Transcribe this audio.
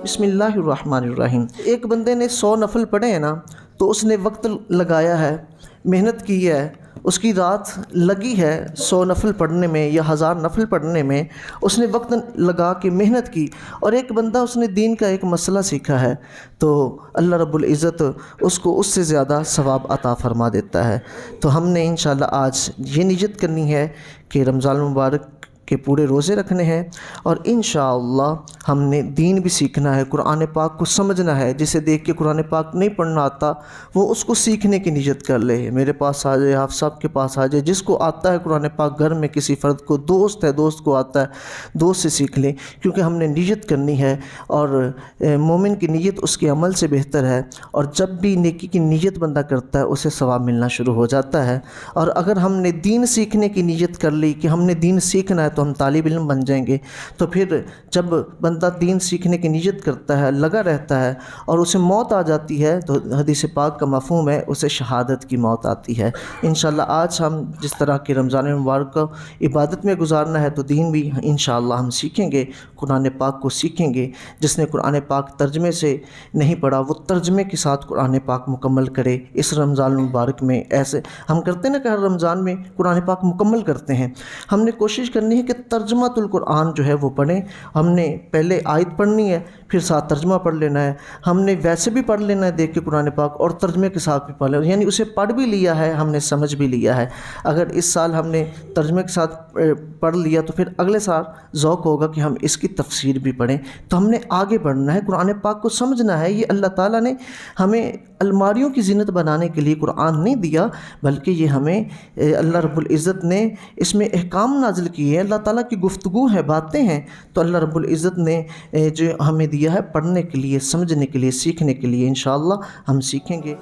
बिस्मिल्लाहिर्रहमानिर्रहीम। एक बंदे ने 100 नफल पढ़े हैं ना, तो उसने वक्त लगाया है, मेहनत की है, उसकी रात लगी है 100 नफल पढ़ने में या 1000 नफल पढ़ने में, उसने वक्त लगा के मेहनत की। और एक बंदा उसने दीन का एक मसला सीखा है, तो अल्लाह रब्बुल इज़्ज़त उसको उससे ज़्यादा सवाब अता फ़रमा देता है। तो हमने इंशाअल्लाह आज ये नियत करनी है कि रमज़ान मुबारक के पूरे रोज़े रखने हैं और इंशाअल्लाह हमने दीन भी सीखना है, कुरान पाक को समझना है। जिसे देख के कुरान पाक नहीं पढ़ना आता वो उसको सीखने की नियत कर ले, मेरे पास आ जाए, आप सब के पास आ जाए। जिसको आता है कुरान पाक, घर में किसी फ़र्द को दोस्त है, दोस्त को आता है, दोस्त से सीख लें, क्योंकि हमने नियत करनी है। और मोमिन की नियत उसके अमल से बेहतर है, और जब भी नेकी की नियत बंदा करता है उसे सवाब मिलना शुरू हो जाता है। और अगर हमने दीन सीखने की नियत कर ली कि हमने दीन सीखना है तो हम तालिब इल्म बन जाएंगे। तो फिर जब बंदा दीन सीखने की नियत करता है, लगा रहता है, और उसे मौत आ जाती है, तो हदीस पाक का मफ़हूम है उसे शहादत की मौत आती है। इंशाअल्लाह आज हम जिस तरह के रमज़ान मुबारक को इबादत में गुजारना है, तो दीन भी इंशाअल्लाह हम सीखेंगे, कुरान पाक को सीखेंगे। जिसने कुरान पाक तर्जमे से नहीं पढ़ा वो तर्जमे के साथ कुरान पाक मुकम्मल करे। इस रमज़ान मुबारक में ऐसे हम करते ना कि हर रमज़ान में कुरान पाक मुकम्मल करते हैं, हमने कोशिश करनी है कि तर्जमातुल कुरान जो है वो पढ़ें। हमने पहले आयत पढ़नी है, फिर साथ तर्जमा पढ़ लेना है। हमने वैसे भी पढ़ लेना है देख के कुरान पाक, और तर्जमे के साथ भी पढ़ लेना, यानी उसे पढ़ भी लिया है, हमने समझ भी लिया है। अगर इस साल हमने तर्जमे के साथ पढ़ लिया तो फिर अगले साल ज़ौक़ होगा कि हम इसकी तफसीर भी पढ़ें। तो हमने आगे बढ़ना है, कुरान पाक को समझना है। ये अल्लाह ताला ने हमें अलमारियों की ज़ीनत बनाने के लिए कुरान नहीं दिया, बल्कि ये हमें अल्लाह रब्बुल इज़्ज़त ने इसमें अहकाम नाज़िल किए हैं। अल्लाह ताला की गुफ्तगू है, बातें हैं, तो अल्लाह रब्बुल इज़्ज़त ने जो हमें दिया है पढ़ने के लिए, समझने के लिए, सीखने के लिए। इंशाअल्लाह हम सीखेंगे।